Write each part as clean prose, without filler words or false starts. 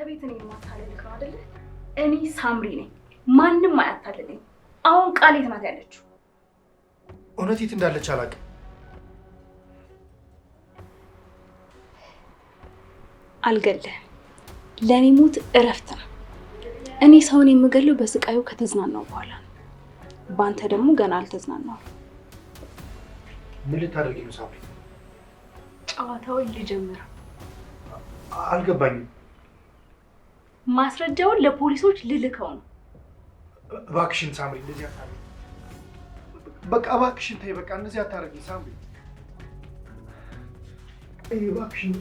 ቤት እኔ ማታለልክ ነው አይደል? እኔ ሳምሪ ነኝ። ማንንም አያታልልኝ። አሁን ቃል የት ናት ያለችው? እውነት የት እንዳለች አላውቅም። አልገልህም። ለኔ ሞት እረፍት ነው። እኔ ሰውን የምገለው በስቃዩ ከተዝናናው በኋላ ነው። ባንተ ደግሞ ገና አልተዝናናው። ምን ልታደርጊ ነው ሳምሪ? ጨዋታውን ልጀምር። አልገባኝም። ማስረጃውን ለፖሊሶች ልልከው ነው። እባክሽን ሳምሪ እንደዚህ አታርጊ። በቃ እባክሽን ተይ። በቃ እንደዚህ አታርጊ ሳምሪ። እባክሽን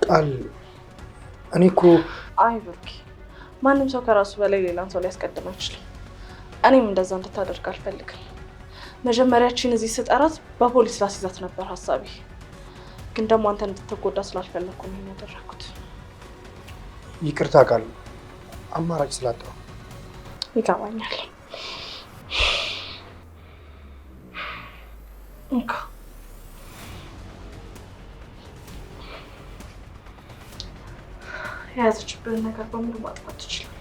ቃል እኔ እኮ አይ ብሩኬ፣ ማንም ሰው ከራሱ በላይ ሌላን ሰው ሊያስቀድም አይችልም። እኔም እንደዛ እንድታደርግ አልፈልግም። መጀመሪያችን እዚህ ስጠራት በፖሊስ ላስይዛት ነበር ሀሳቤ፣ ግን ደግሞ አንተ እንድትጎዳ ስላልፈለግኩ ነው ያደረኩት። ይቅርታ ቃል፣ አማራጭ ስላጣሁ። ይገባኛል። እንካ የያዘችብህን ነገር በሙሉ ማጥፋት ትችላለህ።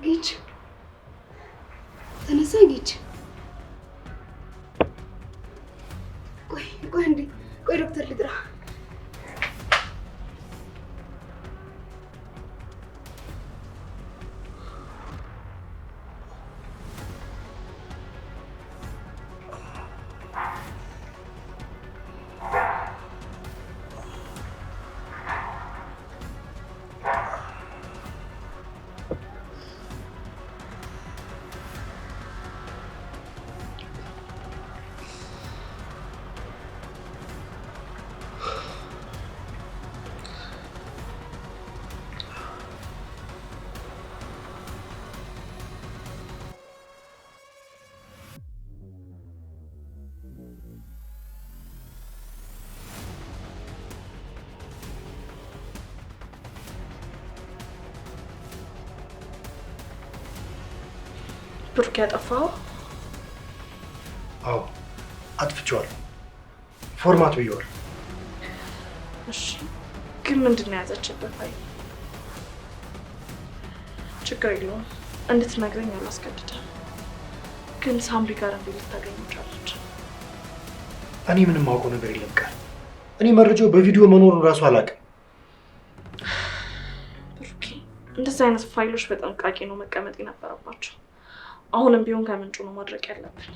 ጌች ተነሳ። ጌች ቆይ እንዴ፣ ቆይ ዶክተር ልጥራ። ብሩክ ያጠፋው? አዎ አጥፍቼዋለሁ። ፎርማት ብየዋለሁ። እሺ ግን ምንድን ነው የያዘችበት? አይ ችግር የለውም እንድትነግረኝ አላስገድድም። ግን ሳምሪ ጋር እንዴት ልታገኝ ቻለች? እኔ ምንም አውቀው ነገር የለም ቃል። እኔ መረጃው በቪዲዮ መኖሩን እራሱ አላውቅም። ብሩኬ እንደዚህ አይነት ፋይሎች በጥንቃቄ ነው መቀመጥ የነበረባቸው። አሁንም ቢሆን ከምንጩ ነው ማድረግ ያለብን።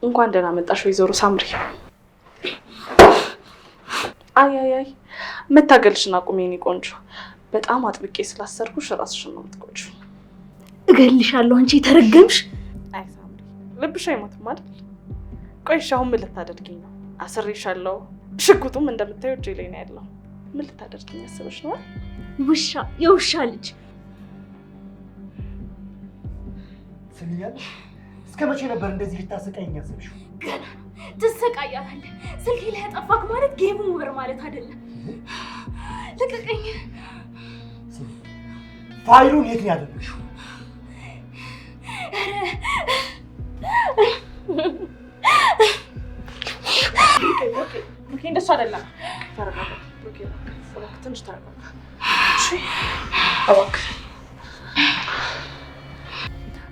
እንኳን ደህና መጣሽ ወይዘሮ ሳምሪ። አይ መታገልሽን አቁሜ የኔ ቆንጆ። በጣም አጥብቄ ስላሰርኩሽ ራስሽን ነው የምትጎጂው። እገልሻለሁ አንቺ የተረገምሽ። አይ ሳምሪ ልብሽ አይሞትም አይደል? ቆይ እሺ አሁን ምን ልታደርጊኝ ነው? አስሬሻለሁ። ሽጉጡም እንደምታየው እጄ ላይ ነው ያለው። ምን ልታደርጊኝ ያስበሽ ነው? ውሻ፣ የውሻ ልጅ። ስሚኛለሽ? እስከ መቼ ነበር እንደዚህ ልታሰቃይኝ ያሰብሽው? ገና ነው ትሰቃያለህ። ስልኬ ላይ ጠፋክ ማለት ጌሙ ኦቨር ማለት አይደለም። ልቀቀኝ። ፋይሉን የት ነው ያደረግሽው? ብሩኬ እንደሱ አይደለም። ተረጋጋ ብሩኬ፣ ትንሽ ተረጋጋ። እሺ እባክህ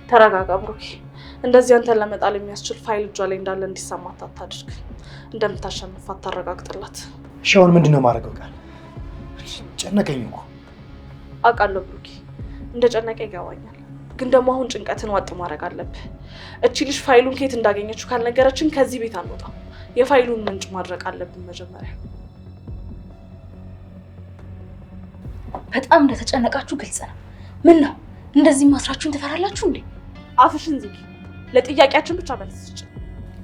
ተረጋጋ ብሩኬ። እንደዚህ አንተን ለመጣል የሚያስችል ፋይል እጇ ላይ እንዳለ እንዲሰማት አታድርግ። እንደምታሸንፋት ታረጋግጥላት። እሺ አሁን ምንድን ነው የማደርገው? ቃል ጨነቀኝ እኮ አውቃለሁ ብሩኬ፣ እንደ ጨነቀ ይገባኛል። ግን ደግሞ አሁን ጭንቀትን ዋጥ ማድረግ አለብህ። እቺ ልጅ ፋይሉን ከየት እንዳገኘችው ካልነገረችን ከዚህ ቤት አንወጣም። የፋይሉን ምንጭ ማድረግ አለብን መጀመሪያ። በጣም እንደተጨነቃችሁ ግልጽ ነው። ምን ነው እንደዚህ ማስራችሁን ትፈራላችሁ እንዴ? አፍሽን ዝጊ። ለጥያቄያችን ብቻ መልስ ስጭ።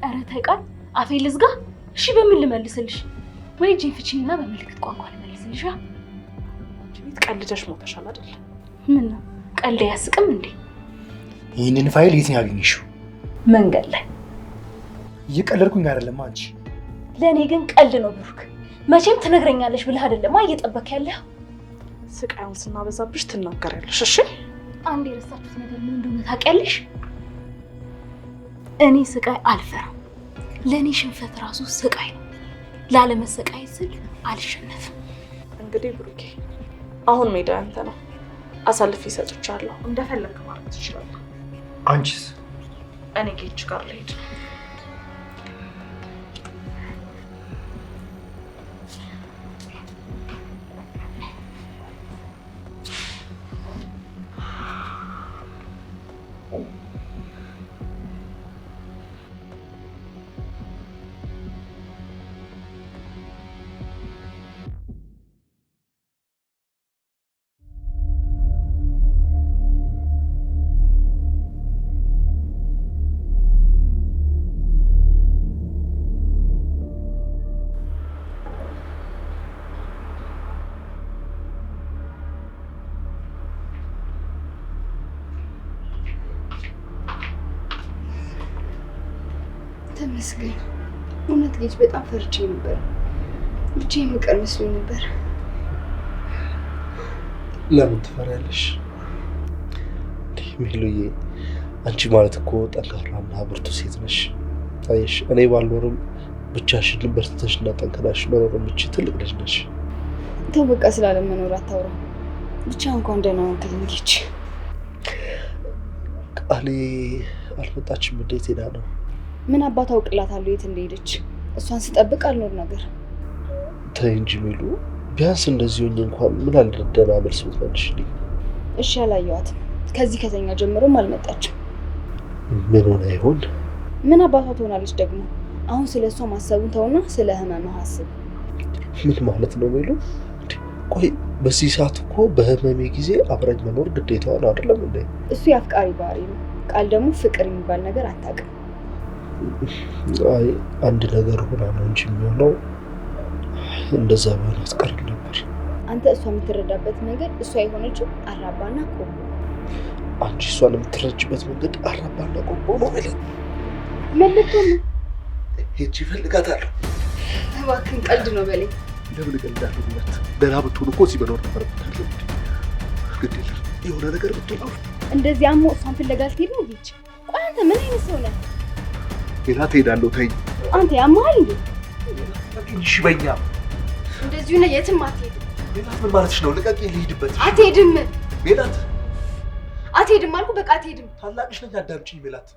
ኧረ ተይ ቃል፣ አፌ ልዝጋ? እሺ በምን ልመልስልሽ? ወይ እጄን ፍቺኝና በምልክት ቋንቋ ልመልስልሽ? ቤት ቀልደሽ ሞተሻል አይደል? ምን ነው ቀልድ አያስቅም እንዴ? ይህንን ፋይል የት ነው ያገኘሽው? መንገድ ላይ። እየቀለድኩኝ አይደለም አንቺ። ለእኔ ግን ቀልድ ነው ብሩክ። መቼም ትነግረኛለሽ ብለህ አይደለማ እየጠበክ ያለህ። ስቃዩን ስናበዛብሽ ትናገሪያለሽ። እሺ አንድ የረሳችሁት ነገር ምን እንደሆነ ታውቂያለሽ? እኔ ስቃይ አልፈራም። ለእኔ ሽንፈት ራሱ ስቃይ ነው። ላለመሰቃየት ስል አልሸነፍም። እንግዲህ ብሩኬ አሁን ሜዳ ያንተ ነው። አሳልፌ እሰጥቻለሁ። እንደፈለግህ ማድረግ ትችላለህ። አንቺስ? እኔ ጌች ጋር ልሄድ። ተመስገን። እውነት ልጅ በጣም ፈርቼ ነበር። ብቻዬን የምቀር መስሎኝ ነበር። ለምን ትፈሪያለሽ? ሜሉዬ፣ አንቺ ማለት እኮ ጠንካራና ብርቱ ሴት ነሽ። አየሽ፣ እኔ ባልኖርም ብቻሽን በርትተሽና ጠንክረሽ መኖር የምትችይ ትልቅ ልጅ ነሽ። ተው በቃ ስላለ መኖር አታውራ። ብቻ እንኳን ደህና ዋልክ ልጅ። ቃሌ አልመጣችም። እንዴት ሄዳ ነው? ምን አባት አውቅላታለሁ የት እንደሄደች። እሷን ስጠብቅ አልኖር ነገር። ተይ እንጂ ሜሉ፣ ቢያንስ እንደዚህ ሆኜ እንኳን ምን አልረዳና መልስ ብትመልሽልኝ። እሺ አላየኋትም። ከዚህ ከተኛ ጀምሮም አልመጣችም። ምን ሆነ ይሆን? ምን አባቷ ትሆናለች ደግሞ። አሁን ስለ እሷ ማሰቡን ተውና ስለ ህመምህ አስብ። ምን ማለት ነው ሜሉ? ቆይ በዚህ ሰዓት እኮ በህመሜ ጊዜ አብረኝ መኖር ግዴታዋ ነው አይደለም እንዴ? እሱ የአፍቃሪ ባህሪ ነው። ቃል ደግሞ ፍቅር የሚባል ነገር አታውቅም። አይ አንድ ነገር ሆና ነው እንጂ የሚሆነው እንደዛ ባይሆን አትቀርም ነበር። አንተ እሷ የምትረዳበት መንገድ እሷ የሆነችው አራባና ቆቦ። አንቺ እሷን የምትረጅበት መንገድ አራባና ቆቦ ነው ማለት መልቶ ነው። ሄጂ እፈልጋታለሁ። እባክህን ቀልድ ነው በለኝ። ለምን እቀልዳለሁ? ብለት ደህና ብትሆን እኮ እዚህ መኖር ነበረብታለሁ። ግድ የለም የሆነ ነገር ብትሆን እንደዚህ አሞ እሷን ፍለጋ ልትሄድ ነው ልጅ። ቆይ አንተ ምን አይነት ሰው ነህ? ሌላ ትሄዳለሁ። ተይኝ አንተ ያማል እንዴ? እሺ በኛ እንደዚሁ ነው። የትም አትሄድም። ሌላት ምን ማለትሽ ነው? ልቀቂ፣ ልሂድበት። አትሄድም። ሌላት አትሄድም አልኩ። በቃ አትሄድም። ታላቅሽ ነኝ፣ አዳምጪኝ። ሌላት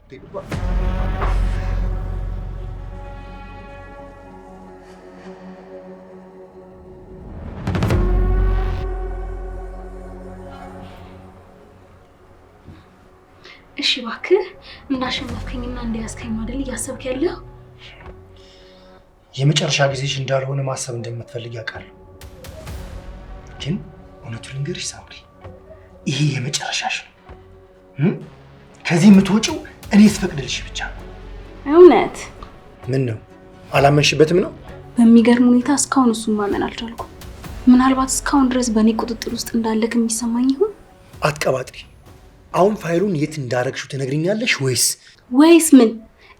እሺ እባክህ እንዳሸነፍከኝና እንደያዝከኝ አይደል እያሰብክ ያለው? የመጨረሻ ጊዜሽ እንዳልሆነ ማሰብ እንደምትፈልግ ያውቃለሁ። ግን እውነቱን ልንገርሽ ሳምሪ፣ ይሄ የመጨረሻሽ ነው። ከዚህ የምትወጪው እኔ ስፈቅድልሽ ብቻ ነው። እውነት? ምን ነው አላመንሽበትም ነው? በሚገርም ሁኔታ እስካሁን እሱን ማመን አልቻልኩም። ምናልባት እስካሁን ድረስ በእኔ ቁጥጥር ውስጥ እንዳለክ የሚሰማኝ ይሁን። አትቀባጥሪ። አሁን ፋይሉን የት እንዳረግሽው ትነግሪኛለሽ ወይስ ምን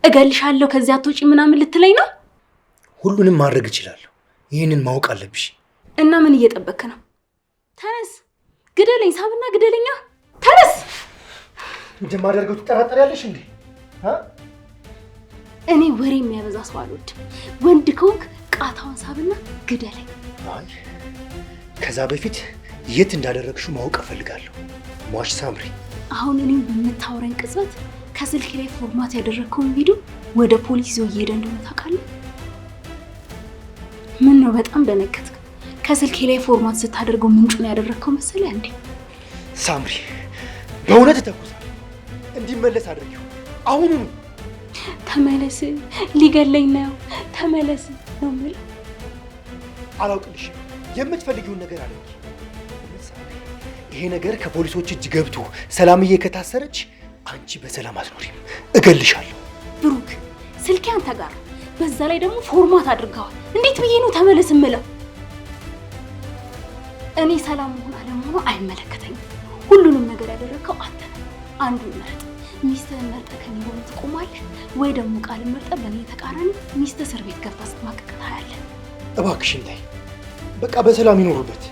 እገልሻለሁ ከዚያ አትወጪ ምናምን ልትለኝ ነው? ሁሉንም ማድረግ እችላለሁ። ይህንን ማወቅ አለብሽ። እና ምን እየጠበክ ነው? ተነስ፣ ግደለኝ፣ ሳብና ግደለኛ። ተነስ። እንደማደርገው ትጠራጠሪያለሽ እንዴ? እኔ ወሬ የሚያበዛ ሰው አልወድም። ወንድ ከሆንክ ቃታውን ግደለኝ። አይ ከዛ በፊት የት እንዳደረግሽው ማወቅ እፈልጋለሁ። ሟች ሳምሪ፣ አሁን እኔም በምታወራኝ ቅጽበት ከስልክ ላይ ፎርማት ያደረግከውን ቪዲዮ ወደ ፖሊስ ይዞ እየሄደ እንደሆነ ታውቃለህ? ምን ነው በጣም ደነገጥክ? ከስልክ ላይ ፎርማት ስታደርገው ምንጩን ያደረግከው መሰለህ እንዴ? ሳምሪ በእውነት ተኩሳል። እንዲመለስ አድርጊው አሁኑኑ። ተመለስ፣ ሊገለኝ ነው፣ ተመለስ ነው የምልህ። አላውቅልሽም። የምትፈልጊውን ነገር አድርጊ። ይሄ ነገር ከፖሊሶች እጅ ገብቶ ሰላምዬ ከታሰረች አንቺ በሰላም አትኖሪም፣ እገልሻለሁ። ብሩክ ስልኬ አንተ ጋር፣ በዛ ላይ ደግሞ ፎርማት አድርገዋል። እንዴት ብዬ ነው ተመለስ እምለው? እኔ ሰላም መሆን አለመሆኑ አይመለከተኝም። ሁሉንም ነገር ያደረግከው አንተ ነህ። አንዱን መርጥ። ሚስትህን መርጠህ ከኔ ጎን ትቆማለህ ወይ ደግሞ ቃል መርጠህ በእኔ ተቃራኒ ሚስትህ እስር ቤት ገብታ ስትማቀቅ ታያለህ። እባክሽን ተይ፣ በቃ በሰላም ይኖሩበት።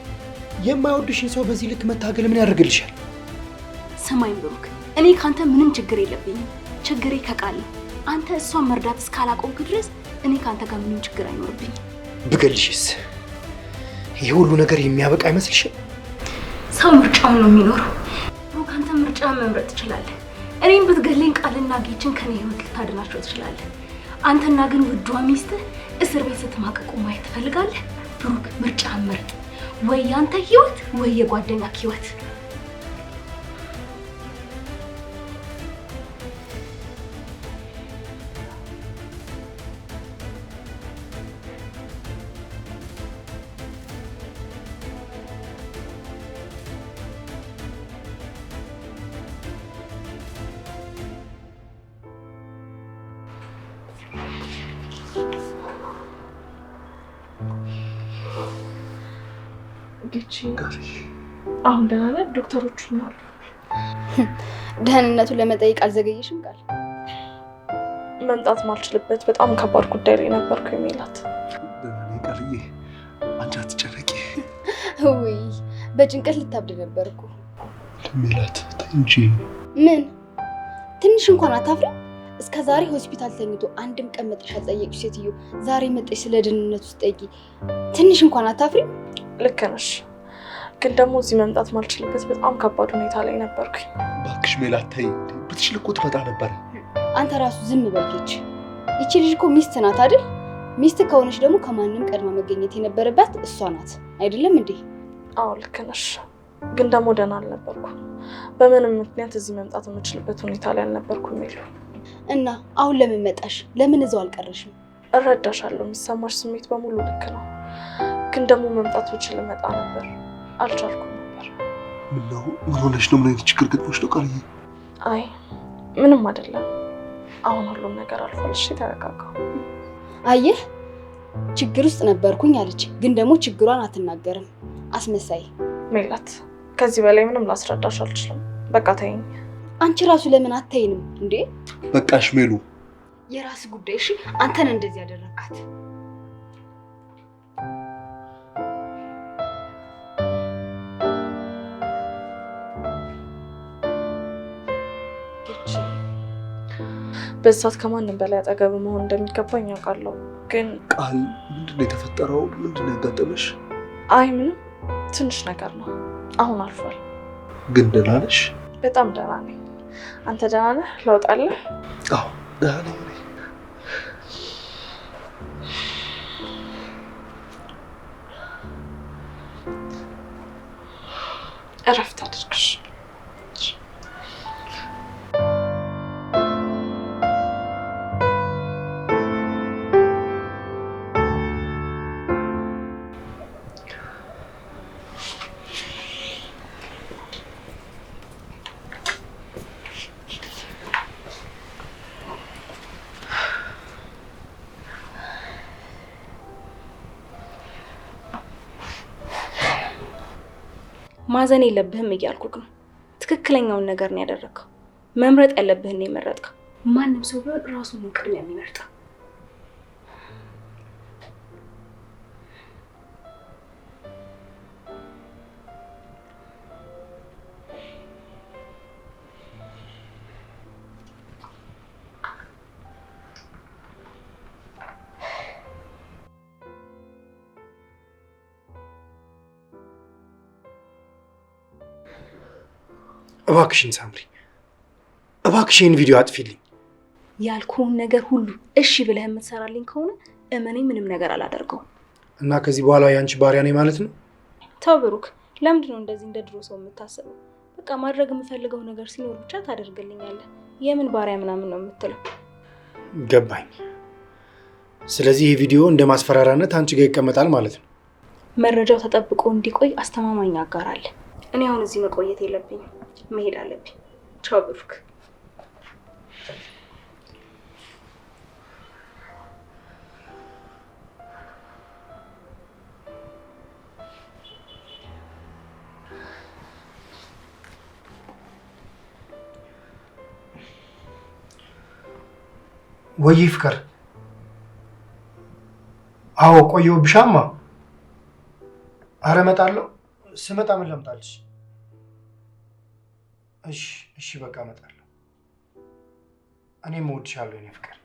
የማይወድሽን ሰው በዚህ ልክ መታገል ምን ያደርግልሻል? ሰማኝ ብሩክ፣ እኔ ካንተ ምንም ችግር የለብኝም። ችግሬ ከቃል ነው። አንተ እሷን መርዳት እስካላቆምክ ድረስ እኔ ካንተ ጋር ምንም ችግር አይኖርብኝም። ብገልሽስ ይህ ሁሉ ነገር የሚያበቃ አይመስልሽም? ሰው ምርጫውን ነው የሚኖረው። ብሩክ አንተ ምርጫ መምረጥ ትችላለህ። እኔም ብትገለኝ ቃልና ጌችን ከኔ ህይወት ልታድናቸው ትችላለህ። አንተና ግን ውዷ ሚስትህ እስር ቤት ስትማቀቁ ማየት ትፈልጋለህ? ብሩክ ምርጫ ምርጥ። ወይ ያንተ ህይወት ወይ የጓደኛክ ህይወት። አሁን ደህና ነህ? ዶክተሮቹ ነው ደህንነቱን ለመጠየቅ አልዘገየሽም? ቃል መምጣት ማልችልበት በጣም ከባድ ጉዳይ ላይ ነበርኩ የሚላት። ደህና ነኝ ቃልዬ፣ አንቺ አትጨነቂ። ውይ በጭንቀት ልታብድ ነበርኩ። ሜላት ተይ እንጂ። ምን ትንሽ እንኳን አታፍሪም? እስከ ዛሬ ሆስፒታል ተኝቶ አንድም ቀን መጥተሽ አልጠየቅሽ ሴትዮ ዛሬ መጥተሽ ስለ ደህንነቱ ስትጠይቂ ትንሽ እንኳን አታፍሪም? ልክ ነሽ፣ ግን ደግሞ እዚህ መምጣት ማልችልበት በጣም ከባድ ሁኔታ ላይ ነበርኩኝ። እባክሽ ሜላት ተይ፣ ብትችል እኮ ትመጣ ነበር። አንተ ራሱ ዝም በልኬች። ይቺ ልጅ እኮ ሚስት ናት አይደል? ሚስት ከሆነች ደግሞ ከማንም ቀድማ መገኘት የነበረባት እሷ ናት አይደለም እንዴ? አዎ ልክ ነሽ፣ ግን ደግሞ ደህና አልነበርኩም። በምንም ምክንያት እዚህ መምጣት የምችልበት ሁኔታ ላይ አልነበርኩም የሚሉ እና አሁን ለምን መጣሽ? ለምን እዛው አልቀረሽም? እረዳሻለሁ፣ የሚሰማሽ ስሜት በሙሉ ልክ ነው። ግን ደግሞ መምጣት ብችል እመጣ ነበር፣ አልቻልኩም ነበር። ምነው ምን ሆነሽ ነው? ምን አይነት ችግር ገጥሞሽ ነው ቃልዬ? አይ ምንም አይደለም፣ አሁን ሁሉም ነገር አልፏል። እሺ ተረጋጋሁ። አየህ ችግር ውስጥ ነበርኩኝ አለች፣ ግን ደግሞ ችግሯን አትናገርም። አስመሳይ ሜላት፣ ከዚህ በላይ ምንም ላስረዳሽ አልችልም። በቃ ተይኝ። አንቺ ራሱ ለምን አታይንም እንዴ? በቃሽ ሜሉ፣ የራስ ጉዳይ። እሺ አንተን እንደዚህ ያደረካት በዛት ከማንም በላይ አጠገብ መሆን እንደሚገባኝ ያውቃለሁ። ግን ቃል ምንድነው የተፈጠረው? ምንድነው ያጋጠመሽ? አይ ምንም፣ ትንሽ ነገር ነው፣ አሁን አልፏል። ግን ደህና ነሽ? በጣም ደህና ነኝ። አንተ ደህና ነህ? ለውጥ አለ? አዎ ደህና ነኝ። እረፍት አድርግሽ። ማዘን የለብህም እያልኩህ ነው። ትክክለኛውን ነገር ነው ያደረግከው። መምረጥ ያለብህን ነው የመረጥከው። ማንም ሰው ቢሆን ራሱን ነው ቅድሚያ የሚመርጠው። እባክሽን ሳምሪ፣ እባክሽን ቪዲዮ አጥፊልኝ። ያልኩህን ነገር ሁሉ እሺ ብለህ የምትሰራልኝ ከሆነ እመኔ ምንም ነገር አላደርገውም። እና ከዚህ በኋላ የአንቺ ባሪያ ነኝ ማለት ነው? ተው ብሩክ፣ ለምንድን ነው እንደዚህ እንደ ድሮ ሰው የምታስበው? በቃ ማድረግ የምፈልገው ነገር ሲኖር ብቻ ታደርግልኛለህ። የምን ባሪያ ምናምን ነው የምትለው? ገባኝ። ስለዚህ ይህ ቪዲዮ እንደ ማስፈራሪያነት አንቺ ጋር ይቀመጣል ማለት ነው? መረጃው ተጠብቆ እንዲቆይ አስተማማኝ አጋር አለ። እኔ አሁን እዚህ መቆየት የለብኝም፣ መሄድ አለብኝ። ቻው ብሩክ። ወይ ፍቅር? አዎ ቆየሁብሻማ። ኧረ እመጣለሁ። ስመጣ ምን ላምጣልሽ? እሺ በቃ እመጣለሁ። እኔም እወድሻለሁ የኔ ፍቅር።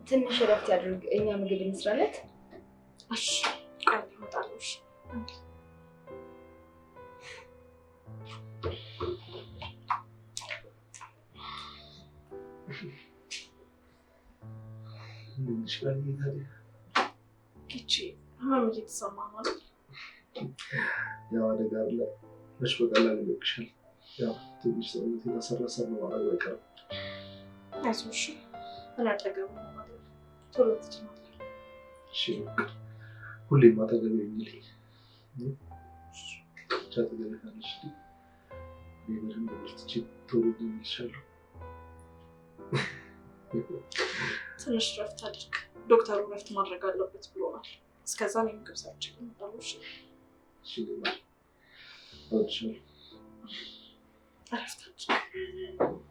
ትንሽ እረፍት ያድርግ። እኛ ምግብ እንስራለት። እሺ ቃል ይመጣልሽ። ኪቺ ህመም እየተሰማ ነው። ያው አደጋ አለ። መች በቀላሉ ይለቅሻል። ያው ትንሽ ሰውነቴን አሰራሰር ነው ማለት አይቀርም። አይዞሽ እኔ አጠገብ ነው ማለት ቶሎ ትችላለህ። እሺ ሁሌም አጠገቤ የሚልኝ ብቻ ትገለታለሽ። እኔ በደንብ በርትቼ ቶሎ እልልሻለሁ። ትንሽ ረፍት አድርግ። ዶክተሩ ረፍት ማድረግ አለበት ብሎናል። እስከዛ ነው ምግብ ሰርቼ እመጣለሁ። እሺ እወድሻለሁ። ረፍት አድርግ።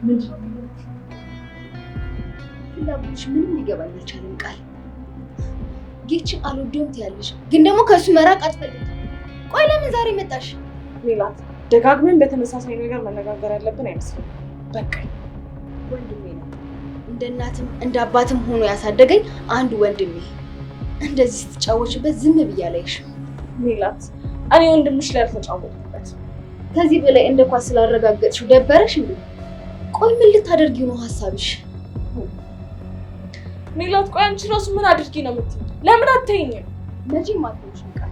ምንድን ነው ፍላጎትሽ? ምንም ሊገባኝ አልቻለም ቃል። ጌችን አልወደውም ትያለሽ፣ ግን ደግሞ ከእሱ መራቅ አትፈልጊም። ቆይ ለምን ዛሬ መጣሽ? ሜላት፣ ደጋግመን በተመሳሳይ ነገር መነጋገር ያለብን አይመስልም። በቃ ወንድሜ ነው፣ እንደ እናትም እንደ አባትም ሆኖ ያሳደገኝ አንድ ወንድሜ። እንደዚህ ስትጫወችበት ዝም ብዬ አላይሽም። ሜላት፣ እኔ ወንድምሽ ላይ አልተጫወትኩበት። ከዚህ በላይ እንደ ኳስ ስላረጋገጥሽው ደበረሽ እንዴ? ቆይ ምን ልታደርጊው ነው ሀሳብሽ? ሜላት፣ ቆይ አንቺ ራሱ ምን አድርጊ ነው የምትይኝ? ለምን አትይኝም? መቼም አልተውሽም ቃል።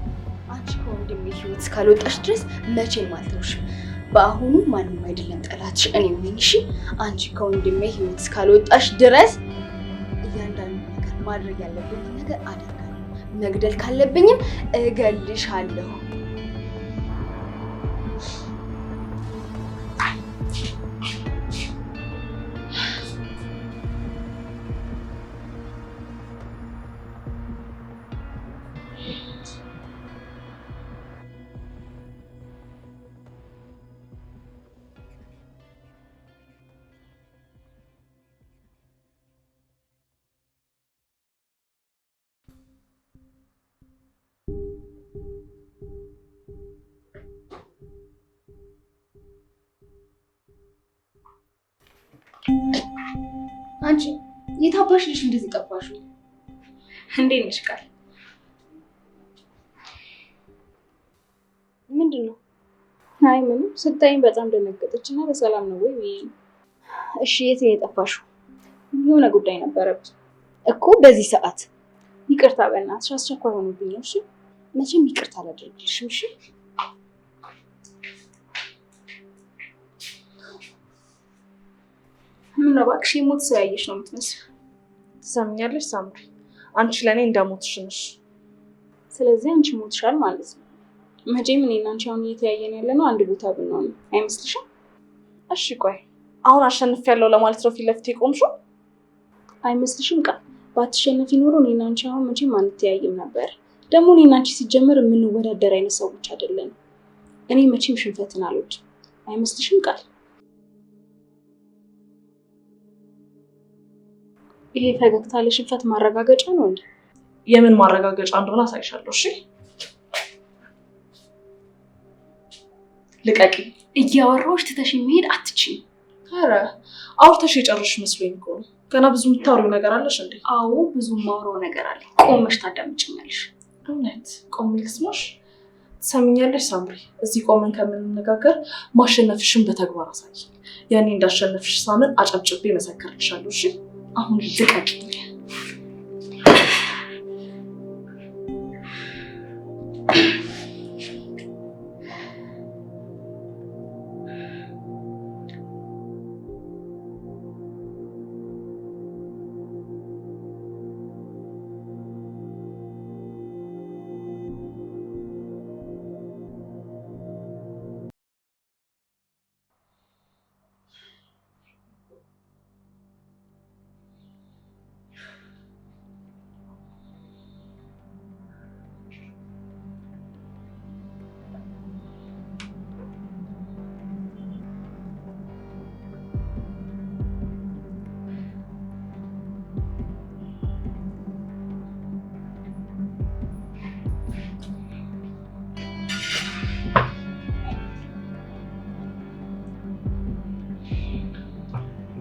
አንቺ ከወንድሜ ህይወት እስካልወጣሽ ድረስ መቼም አልተውሽም። በአሁኑ ማንም አይደለም ጠላትሽ፣ እኔ ነኝ። እሺ አንቺ ከወንድሜ ህይወት እስካልወጣሽ ድረስ እያንዳንዱ ነገር ማድረግ ያለብኝ ነገር አደርጋለሁ። መግደል ካለብኝም እገልሻለሁ። አንቺ የታባሽ ልጅ እንደዚህ ጠፋሽው? እንዴት ነሽ ቃል? ምንድን ነው? አይ ምንም። ስታይኝ በጣም ደነገጠች እና በሰላም ነው ወይ? እሺ የት ነው የጠፋሽው? የሆነ ጉዳይ ነበረብኝ እኮ በዚህ ሰዓት። ይቅርታ በእናትሽ አስቸኳይ ሆኖብኝ ነው። እሺ መቼም ይቅርታ አላደርግልሽም። እሺ ምን ነው እባክሽ፣ የሞት ሰው ያየሽ ነው የምትመስለው። ትሰምኛለሽ ሳምሪ፣ አንቺ ለእኔ እንደሞትሽ ነሽ። ስለዚህ አንቺ ሞትሻል ማለት ነው። መቼም እኔና አንቺ አሁን እየተያየን ያለ ነው አንድ ቦታ ብንሆን አይመስልሽም? እሺ ቆይ አሁን አሸንፊያለሁ ለማለት ነው ፊት ለፊት የቆምሽው? አይመስልሽም ቃል? ባትሸነፊ ኖሮ እኔና አንቺ አሁን መቼም አንተያይም ነበር። ደግሞ እኔና አንቺ ሲጀመር የምንወዳደር አይነት ሰዎች አይደለን። እኔ መቼም ሽንፈትን አልወድም። አይመስልሽም ቃል? ይሄ ፈገግታ ለሽንፈት ማረጋገጫ ነው እንዴ? የምን ማረጋገጫ እንደሆነ አሳይሻለሁ። እሺ ልቀቂ። እያወራሁሽ ትተሽ መሄድ አትችይም። ኧረ አውርተሽ የጨረስሽ መስሎኝ እኮ ነው። ገና ብዙ የምታወሪው ነገር አለሽ እንዴ? አዎ ብዙ የማወራው ነገር አለ። ቆመሽ ታዳምጪኛለሽ። እውነት ቆሜ ልስማሽ? ትሰሚኛለሽ ሳምሪ፣ እዚህ ቆመን ከምንነጋገር ማሸነፍሽን በተግባር አሳይ። ያኔ እንዳሸነፍሽ ሳምን አጨብጭቤ መሰከርልሻለሁ። እሺ አሁን ልቀቂ።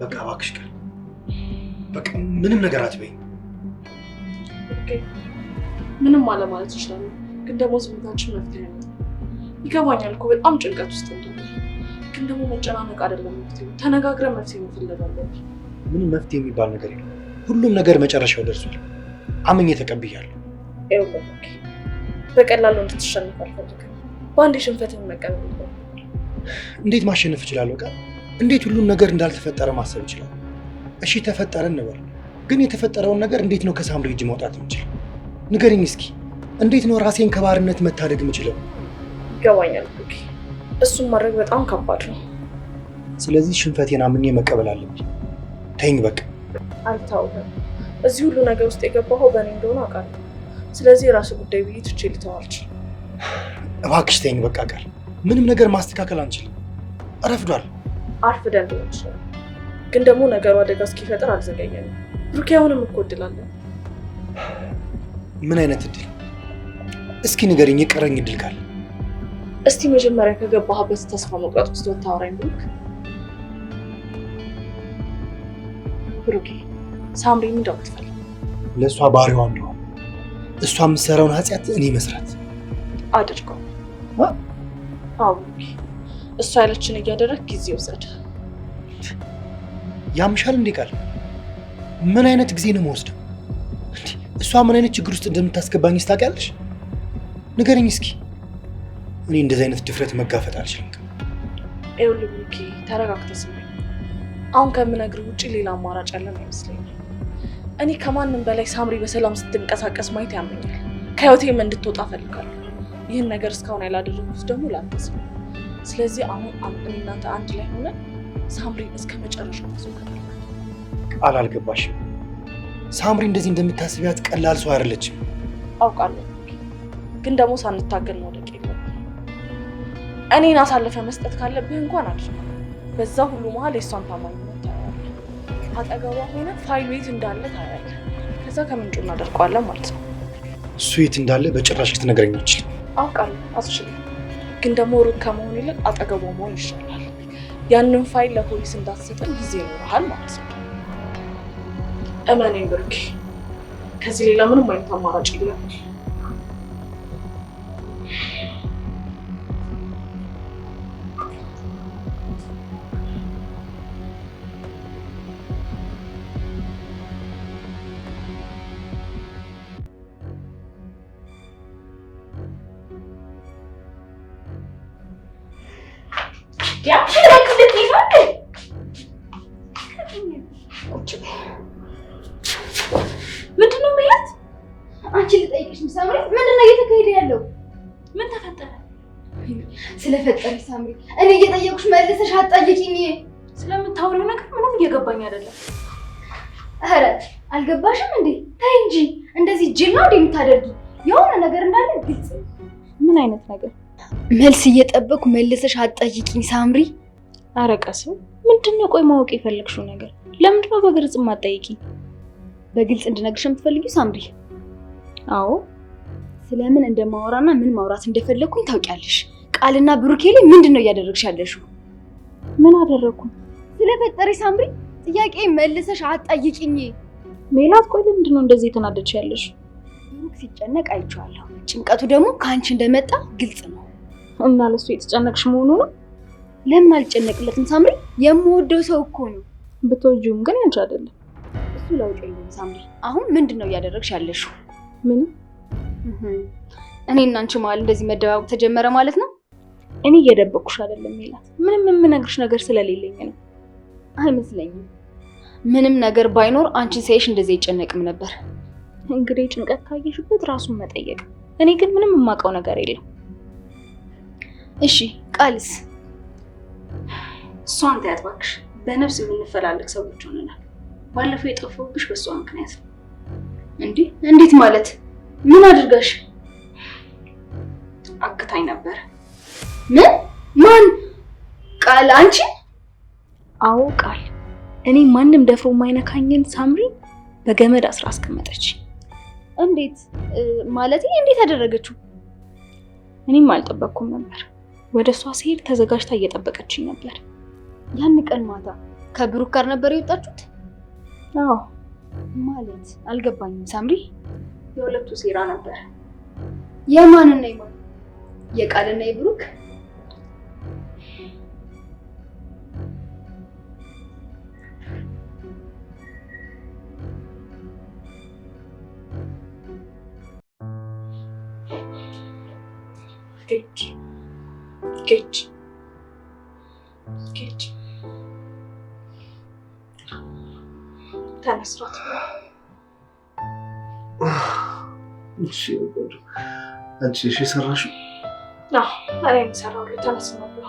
በቃ እባክሽ ቃል፣ በቃ ምንም ነገር አትበይኝ። ምንም አለ ማለት ይችላል፣ ግን ደግሞ ዝምታችን መፍትሄ ነው። ይገባኛል እኮ በጣም ጭንቀት ውስጥ እንደሆነ፣ ግን ደግሞ መጨናነቅ አይደለም መፍትሄው። ተነጋግረን መፍትሄ መፈለግ አለብን። ምንም መፍትሄ የሚባል ነገር የለም። ሁሉም ነገር መጨረሻው ደርሷል። አምኜ ተቀብያለሁ። ይኸውልህ በቀላሉ እንድትሸነፍ አልፈልግም። በአንዴ ሽንፈትን መቀበል የለብንም። እንዴት ማሸነፍ እችላለሁ ቃል? እንዴት ሁሉም ነገር እንዳልተፈጠረ ማሰብ ይችላል? እሺ ተፈጠረ እንበል፣ ግን የተፈጠረውን ነገር እንዴት ነው ከሳምሪ እጅ ማውጣት የምችለው? ንገሪኝ እስኪ። እንዴት ነው ራሴን ከባርነት መታደግ የምችለው? ይገባኛል ኦኬ፣ እሱን ማድረግ በጣም ከባድ ነው። ስለዚህ ሽንፈቴን አምኜ መቀበል አለብኝ። ተይኝ በቃ። አልታውቅም፣ እዚህ ሁሉ ነገር ውስጥ የገባኸው በእኔ እንደሆነ አውቃለሁ። ስለዚህ የራሱ ጉዳይ ብዬ ትቼ ልተው አልችልም። እባክሽ ተይኝ በቃ ቃል። ምንም ነገር ማስተካከል አንችልም፣ ረፍዷል። አርፍደን ሊሆን ይችላል፣ ግን ደግሞ ነገሩ አደጋ እስኪፈጥር አልዘገየንም። ብሩኬ አሁንም እኮ እድል አለ። ምን አይነት እድል? እስኪ ንገረኝ፣ የቀረኝ እድል ካለ። እስቲ መጀመሪያ ከገባህበት ተስፋ መቁረጥ ውስጥ ወታወራኝ ብሩኬ። ሳምሪ ምን እንደምትፈልግ ለእሷ ባህሪዋ እንደሆነ እሷ የምትሰራውን ኃጢአት እኔ መስራት አድርገው። አዎ ብሩኬ፣ እሷ ያለችን እያደረግ ጊዜ ውሰድ። ያምሻል እንዴ ቃል? ምን አይነት ጊዜ ነው የምወስደው? እሷ ምን አይነት ችግር ውስጥ እንደምታስገባኝ ታውቂያለሽ? ንገረኝ እስኪ። እኔ እንደዚህ አይነት ድፍረት መጋፈጥ አልችልም። ይኸውልህ ብሩኬ፣ ተረጋግተህ ስማኝ። አሁን ከምነግርህ ውጭ ሌላ አማራጭ ያለን አይመስለኝም። እኔ ከማንም በላይ ሳምሪ በሰላም ስትንቀሳቀስ ማየት ያመኛል። ከህይወቴም እንድትወጣ እፈልጋለሁ። ይህን ነገር እስካሁን ያላደረጉት ደግሞ ላንተስ ነው። ስለዚህ አሁን እናንተ አንድ ላይ ሆነ ሳምሪን እስከ መጨረሻው ማስወገድ አለብን። ቃል አልገባሽም? ሳምሪ እንደዚህ እንደምታስቢያት ቀላል ሰው አይደለችም። አውቃለሁ፣ ግን ደግሞ ሳንታገል መውደቅ የለብንም። እኔን አሳልፈ መስጠት ካለብህ እንኳን አድርገው። በዛ ሁሉ መሀል የእሷን ታማኝነት ታያለህ። አጠገቧ ሆነ ፋይሉ የት እንዳለ ታያለህ። ከዛ ከምንጩ እናደርቀዋለን ማለት ነው። እሱ የት እንዳለ በጭራሽ ልትነግረኝ አትችልም። አውቃለሁ፣ አትችልም። ግን ደግሞ ሩቅ ከመሆን ይልቅ አጠገቧ መሆን ይሻላል። ያንን ፋይል ለፖሊስ እንዳትሰጥን ጊዜ ይኖርሃል ማለት ነው። እመኔን ብሩኬ፣ ከዚህ ሌላ ምንም አይነት አማራጭ የለም። ምንድነው ሜላት? አንቺ ልጠይቅሽ ሳምሪ፣ ምንድነው እየተካሄደ ያለው? ምን ተፈጠረ? ስለፈጠረሽ ሳምሪ፣ እኔ እየጠየቁሽ መልሰሽ አትጠይቂኝ። ስለምታወሪው ነገር ምንም እየገባኝ አይደለም። ኧረ አልገባሽም እንዴ? ተይ እንጂ እንደዚህ ጅል ነው እንዴ የምታደርጊ? የሆነ ነገር እንዳለ ግልጽ። ምን አይነት ነገር? መልስ እየጠበቁ መልሰሽ አትጠይቂኝ ሳምሪ። ኧረ ቀስም፣ ምንድነው? ቆይ ማወቅ የፈለግሽው ነገር ለምንድነው በግልጽ የማትጠይቂ? በግልጽ እንድነግርሽ የምትፈልጊው ሳምሪ? አዎ። ስለምን እንደማወራና ምን ማውራት እንደፈለግኩኝ ታውቂያለሽ። ቃልና ብሩኬ ላይ ምንድነው እያደረግሽ ያለሽው? ምን አደረግኩ? ስለፈጠረሽ ሳምሪ ጥያቄ መልሰሽ አትጠይቂኝ። ሜላት፣ ቆይ ለምንድነው እንደዚህ የተናደድሽ ያለሽ? ብሩክ ሲጨነቅ አይቼዋለሁ። ጭንቀቱ ደግሞ ከአንቺ እንደመጣ ግልጽ ነው። እና ለሱ የተጨነቅሽ መሆኑ ነው? ለምን አልጨነቅለትም ሳምሪ? የምወደው ሰው እኮ ነው። ብትወጂውም ግን ያንቺ አይደለም። እሱ ለውጥ የለውም ሳምሪ። አሁን ምንድነው እያደረግሽ ያለሽው? ምን? እኔና አንቺ መሀል እንደዚህ መደባበቅ ተጀመረ ማለት ነው? እኔ እየደበቅኩሽ አይደለም ሜላት፣ ምንም የምነግርሽ ነገር ስለሌለኝ ነው። አይመስለኝም። ምንም ነገር ባይኖር አንቺን ሳይሽ እንደዚህ አይጨነቅም ነበር። እንግዲህ ጭንቀት ካየሽበት ራሱን መጠየቅ። እኔ ግን ምንም የማውቀው ነገር የለም። እሺ ቃልስ? እሷን ተያት እባክሽ። በነፍስ የምንፈላለግ ሰዎች ሆነናል። ባለፈው የጠፋሁብሽ በእሷ ምክንያት ነው። እንዴት ማለት? ምን አድርጋሽ? አግታኝ ነበር። ምን? ማን? ቃል? አንቺ? አዎ ቃል። እኔ ማንም ደፍሮ የማይነካኝን ሳምሪ በገመድ አስራ አስቀመጠች። እንዴት ማለት? እንዴት አደረገችው? እኔም አልጠበቅኩም ነበር። ወደ እሷ ሲሄድ ተዘጋጅታ እየጠበቀችኝ ነበር። ያን ቀን ማታ ከብሩክ ጋር ነበር የወጣችሁት? አዎ። ማለት አልገባኝም ሳምሪ። የሁለቱ ሴራ ነበር። የማንና የማን? የቃልና የብሩክ? ጌች ተነስራት። እሺ አንቺ እሺ ሰራሽው? እኔ የምሰራው ተነስ ነው ብሎ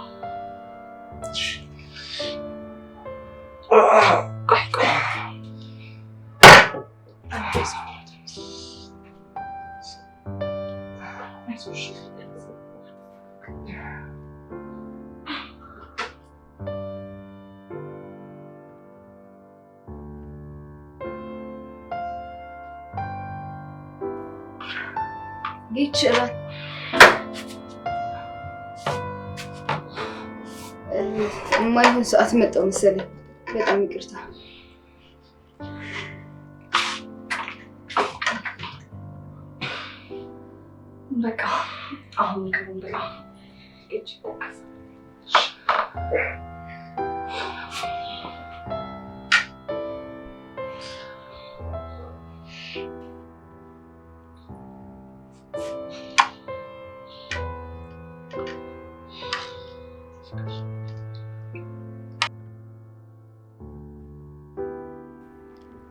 ጌች እራት የማይሆን ሰዓት መጣሁ መሰለኝ። በጣም ይቅርታ። በቃ አሁን ከምን በላ ጌች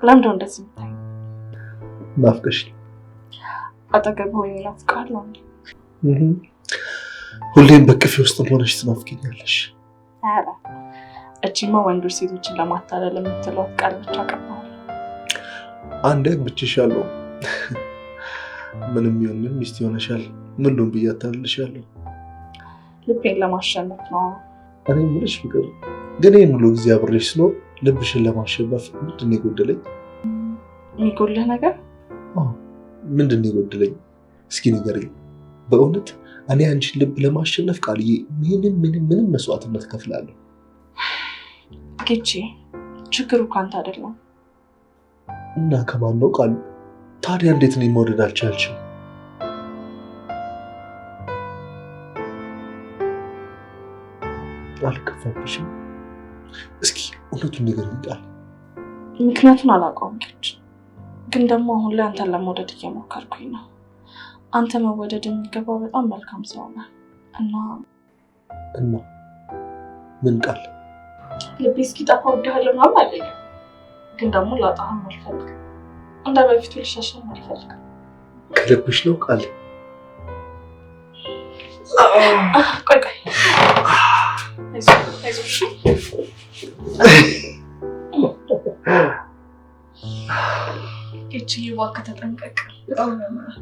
ለምንድነው እንደዚህ የምታይ? ናፍቀሽ አጠገብ ሆኜ ናፍቃለሁ እንዴ? ሁሌም በቅፌ ውስጥ ሆነሽ ትናፍቂኛለሽ። ኧረ እቺማ ወንዶች ሴቶችን ለማታለል የምትለው ቃል ብቻ ቀባሁ። አንዴ አግብቼሻለሁ። ምንም ይሁን ምን ሚስት ሆነሻል። ምን ልሁን ብዬ አታልልሻለሁ? ልቤን ለማሸነፍ ነው። እኔ የምልሽ ፍቅር ግን ይህን ሁሉ ጊዜ አብሬሽ ስኖር ልብሽን ለማሸነፍ ምንድን ነው የጎደለኝ? የሚጎልህ ነገር? ምንድን ነው የጎደለኝ? እስኪ ንገሪኝ። በእውነት እኔ አንቺን ልብ ለማሸነፍ ቃልዬ ምንም መስዋዕትነት ከፍላለሁ። ጌቼ ችግሩ ካንተ አይደለም። እና ከማን ነው ቃል? ታዲያ እንዴት ነው መውደድ አልቻልሽም? አልከፋብሽም? እስኪ እውነቱን ንገሪኝ ቃል። ምክንያቱን አላውቀውም ጌች፣ ግን ደግሞ አሁን ላይ አንተን ለመውደድ እየሞከርኩኝ ነው። አንተ መወደድ የሚገባው በጣም መልካም ሰው ነህ እና ምን ቃል? ልቤ እስኪጠፋ እወድሃለሁ ምናምን አለኝ፣ ግን ደግሞ ላጣህም አልፈልግም። እንደ በፊቱ ልሸሽም አልፈልግም። ከልብሽ ነው ቃል? ቆይ አይዞሽ ጌችዬ፣ እባክህ ተጠንቀቅ። በጣም ያምራል።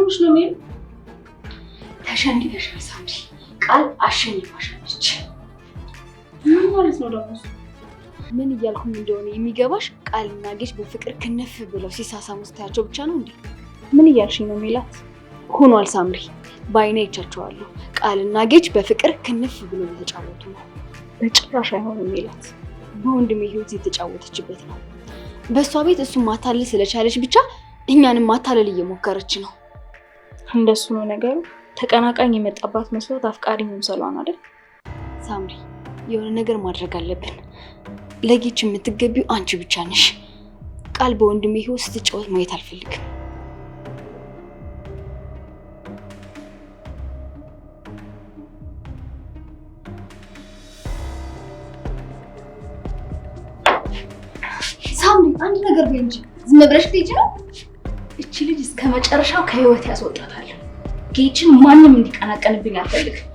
ምንሽ ነው የሚል ተሸንፈሻል ሳምሪ። ቃል አሸንፋሻለች። ምን ማለት ነው ደግሞ? ምን እያልኩኝ እንደሆነ የሚገባሽ? ቃልና ጌች በፍቅር ክንፍ ብለው ሲሳሳሙ ስታያቸው ብቻ ነው እንዴ? ምን እያልሽኝ ነው ሜላት? ሆኗል ሳምሪ፣ በአይኔ አይቻቸዋለሁ። ቃልና ጌች በፍቅር ክንፍ ብለው እየተጫወቱ ነው። በጭራሽ አይሆንም ሜላት። በወንድሜ ህይወት የተጫወተችበት ነው። በእሷ ቤት እሱን ማታለል ስለቻለች ብቻ እኛንም ማታለል እየሞከረች ነው። እንደሱ ነው ነገሩ። ተቀናቃኝ የመጣባት መስሎት አፍቃሪ መምሰሏን አይደል? ሳምሪ፣ የሆነ ነገር ማድረግ አለብን። ለጌች የምትገቢው አንቺ ብቻ ነሽ። ቃል በወንድሜ ህይወት ስትጫወት ማየት አልፈልግም። ሳምሪ፣ አንድ ነገር በይ እንጂ ዝም ብለሽ ትሄጂ ነው? እቺ ልጅ እስከ መጨረሻው ከህይወት ያስወጣታል። ጌችን ማንም እንዲቀናቀንብኝ አልፈልግም።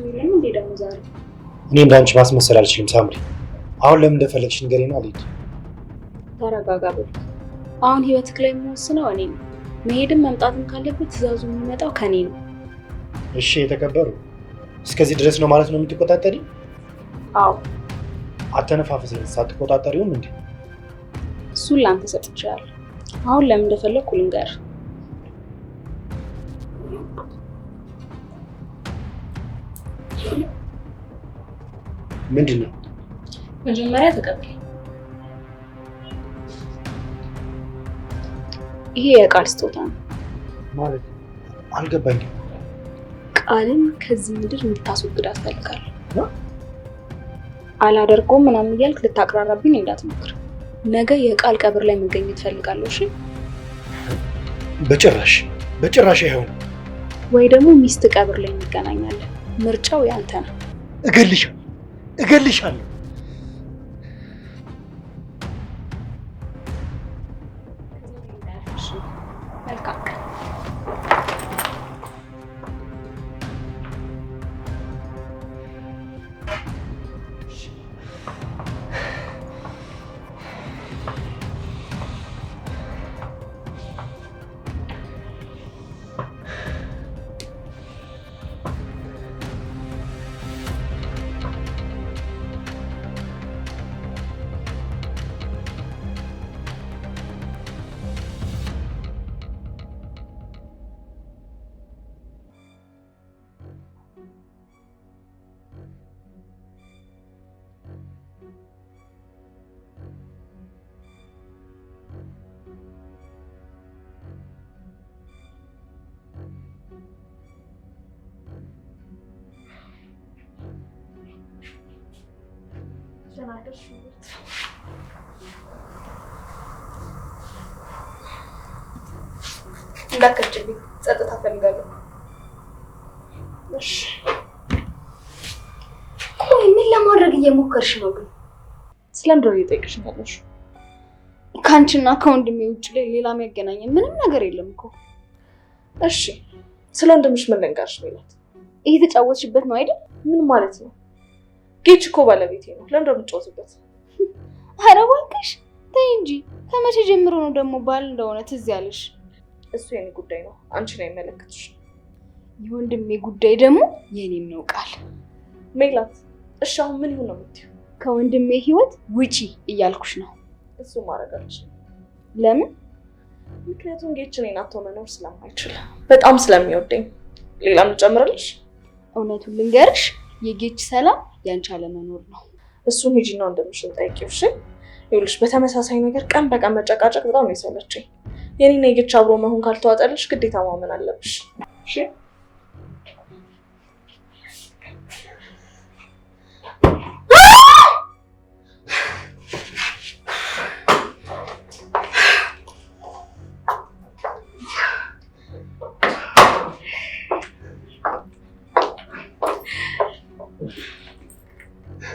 የለም እንዴ ደግሞ ዛሬ? እኔ እንዳንቺ ማስመሰል አልችልም ሳምሪ። አሁን ለምን እንደፈለግሽ ንገሪና አልሄድ። ተረጋጋ ብሩክ። አሁን ህይወትክ ላይ የምወስነው እኔ ነው። መሄድም መምጣትም ካለበት ትዕዛዙ የሚመጣው ከኔ ነው። እሺ የተከበሩ እስከዚህ ድረስ ነው ማለት ነው የምትቆጣጠሪ? አዎ። አተነፋፈስ ሳትቆጣጠሪውም እንዴ? እሱን ላንተ ሰጥቻለሁ። አሁን ለምን እንደፈለግኩ ልንገርህ። ምንድን ነው? መጀመሪያ ተቀበል። ይሄ የቃል ስጦታ ነው። ማለት አልገባኝም። ቃልን ከዚህ ምድር እንድታስወግዳት እፈልጋለሁ። አላደርገውም ምናምን እያልክ ልታቅራራብኝ እንዳትሞክር። ነገ የቃል ቀብር ላይ መገኘት እፈልጋለሁ። እሺ? በጭራሽ አይሆንም። ወይ ደግሞ ሚስት ቀብር ላይ እንገናኛለን። ምርጫው ያንተ ነው። እገልሻለሁ። መልካም ቀን። እንዳትከጅልኝ፣ ጸጥታ ፈልጋለሁ። እሺ። ቆይ ምን ለማድረግ እየሞከርሽ ነው ግን? ስለምንድን ነው እየጠየቅሽ ያለሽው? ከአንቺና ከወንድሜ ውጭ ላይ ሌላ የሚያገናኘን ምንም ነገር የለም እኮ። እሺ፣ ስለ ወንድምሽ ምን ልንገርሽ? ሜላት፣ እየተጫወትሽበት ነው አይደል? ምን ማለት ነው? ጌች እኮ ባለቤቴ ነው። ለምን እንደምትጫወትበት? ኧረ እባክሽ ተይ እንጂ። ከመቼ ጀምሮ ነው ደግሞ ባል እንደሆነ ትዝ ያለሽ? እሱ የኔ ጉዳይ ነው፣ አንቺን አይመለከትሽ። የወንድሜ ጉዳይ ደግሞ የኔም ነው ቃል። ሜላት፣ እሺ አሁን ምን ይሁን ነው የምትይው? ከወንድሜ ህይወት ውጪ እያልኩሽ ነው። እሱ ማረጋለሽ። ለምን? ምክንያቱም ጌች እኔን አጥቶ መኖር ስለማይችል በጣም ስለሚወደኝ። ሌላም ልጨምርልሽ? እውነቱን ልንገርሽ፣ የጌች ሰላም ያንቺ አለመኖር ነው። እሱን ሂጂና ወንድምሽን ጠይቂው። እሺ? ይኸውልሽ በተመሳሳይ ነገር ቀን በቀን መጨቃጨቅ በጣም ነው የሰለቸኝ። የኔና የጌች አብሮ መሆን ካልተዋጠልሽ ግዴታ ማመን አለብሽ። እሺ?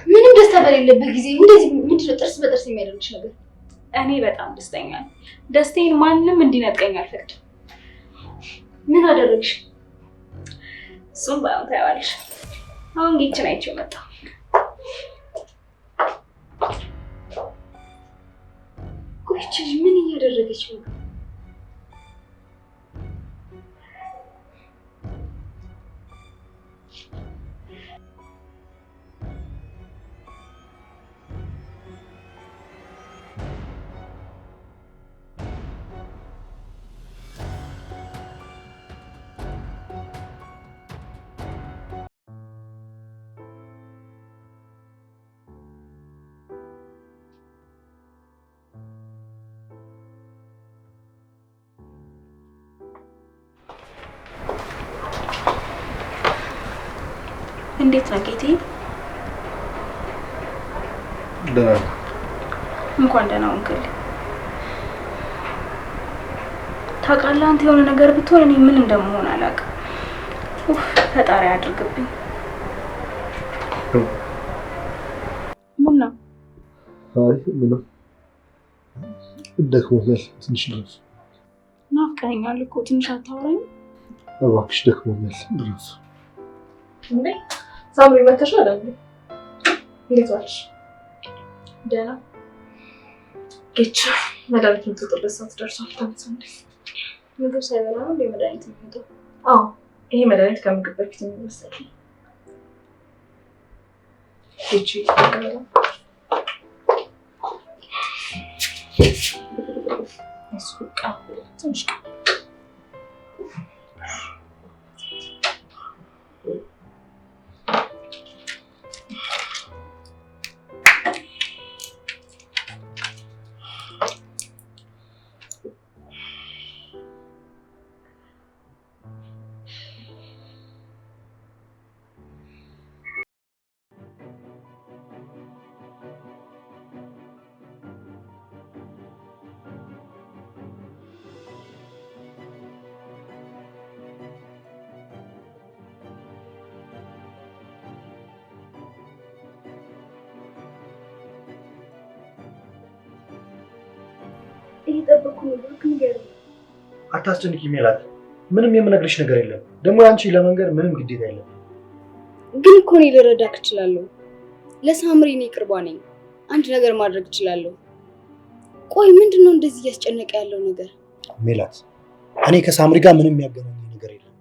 ምንም ደስታ በሌለበት ጊዜ እንደዚህ ምንድነው ጥርስ በጥርስ የሚያደርግሽ ነገር? እኔ በጣም ደስተኛ ነኝ። ደስታዬን ማንም እንዲነጥቀኝ አልፈቅድም። ምን አደረግሽ? እሱም ባይሆን ታያዋለሽ። አሁን ጌችን አይቼው መጣሁ። ቆይቼ ምን እያደረገች ነው? እንዴት ነው ጌቴ? እንኳን ደህና ዋልክ። ታውቃለህ፣ አንተ የሆነ ነገር ብትሆን እኔ ምን እንደምሆን አላውቅም። ፈጣሪ አድርግብኝ። ምን ነው? አይ ምንም፣ ደክሞኛል። ትንሽ ልረፍ። ናፍቀኸኛል እኮ ትንሽ አታወራኝ? እባክሽ ደክሞኛል፣ ልረፍ። እንዴ ሳምሪ መተሻል እንዴ? እንዴት ዋልሽ? ደህና ጌች መድኃኒት የምትወጣበት ሰዓት ደርሷል። ተነሳ እንዴ? ምግብ ሳይበላ ነው እንዴ መድኃኒት የሚወጣው? አዎ ይሄ መድኃኒት ከምግብ በፊት የሚወሰድ ነው። ጌች ይቀበላል። እሱቃ ትንሽ እየጠበኩ ነው። ብሩክ ንገረኝ። አታስጨንቂ ሜላት፣ ምንም የምነግርሽ ነገር የለም። ደግሞ አንቺ ለመንገር ምንም ግዴታ የለም። ግን እኮ እኔ ልረዳክ እችላለሁ። ለሳምሪ እኔ ቅርቧ ነኝ። አንድ ነገር ማድረግ እችላለሁ። ቆይ ምንድነው እንደዚህ እያስጨነቀ ያለው ነገር? ሜላት፣ እኔ ከሳምሪ ጋር ምንም የሚያገናኝ ነገር የለም።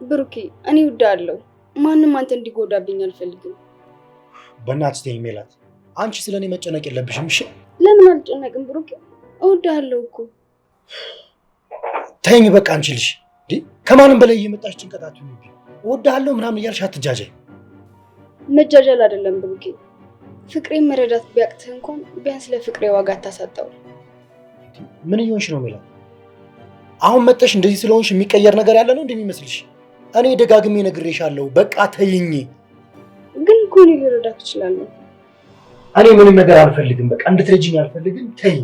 ብሩኬ እኔ እወድሃለሁ። ማንም አንተ እንዲጎዳብኝ አልፈልግም። በእናትሽ ተይኝ ሜላት፣ አንቺ ስለኔ መጨነቅ የለብሽም እሺ? ለምን አልጨነቅም ብሩኬ? እወድሃለሁ እኮ። ተይኝ በቃ አንቺ ልጅ እንዴ! ከማንም በላይ እየመጣሽ ጭንቀት አትሁንብኝ። እወድሃለሁ ምናምን እያልሽ አትጃጃይ። መጃጃል አይደለም ብሩኬ። ፍቅሬን መረዳት ቢያቅትህ እንኳን ቢያንስ ለፍቅሬ ዋጋ አታሳጣው። ምን እየሆንሽ ነው ሜላት? አሁን መጠሽ እንደዚህ ስለሆንሽ የሚቀየር ነገር ያለ ነው እንደሚመስልሽ? እኔ ደጋግሜ ነግሬሻለሁ። በቃ ተይኝ። ግን እኮ እኔ ልረዳክ እችላለሁ። እኔ ምንም ነገር አልፈልግም። በቃ እንድትረጂኝ አልፈልግም። ተይኝ።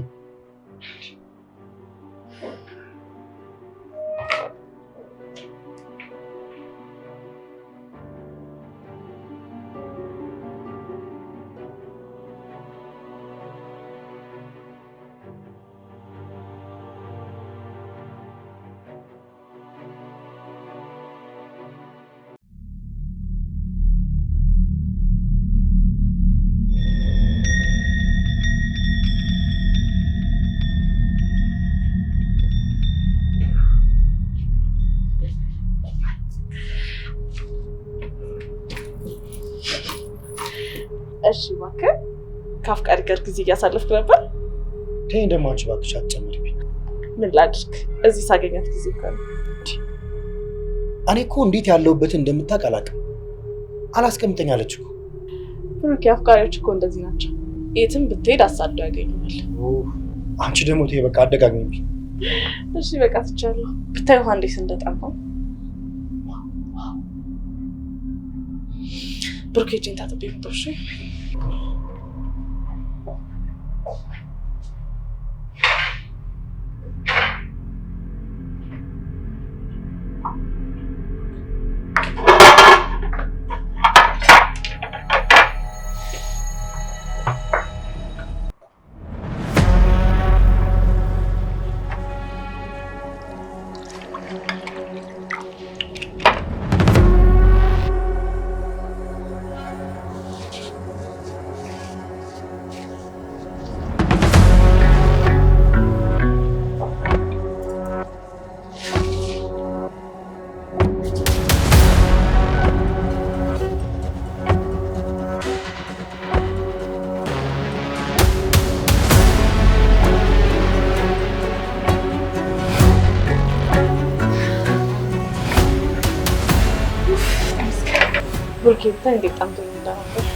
እሺ እባክህ ከአፍቃሪ ጋር ጊዜ እያሳለፍክ ነበር? ተይኝ ደግሞ አንቺ እባክሽ አትጨምሪብኝ። ምን ላድርግ? እዚህ ሳገኛት ጊዜ እኮ ነው። እኔ እኮ እንዴት ያለሁበትን እንደምታውቅ አላውቅም። አላስቀምጠኝ አለች እኮ። ብሩክ አፍቃሪዎች እኮ እንደዚህ ናቸው። የትም ብትሄድ አሳደው ያገኙናል። አንቺ ደግሞ ተይ በቃ አደጋግሚብኝ። እሺ በቃ ትቻለሁ። ብታይ ውሃ እንዴት እንደጠማው። ብሩክ እጄን ታጥቤ መጣሁ። እሺ ብሩክ ብታይ እንዴት ጣምቶኝ እንደነበር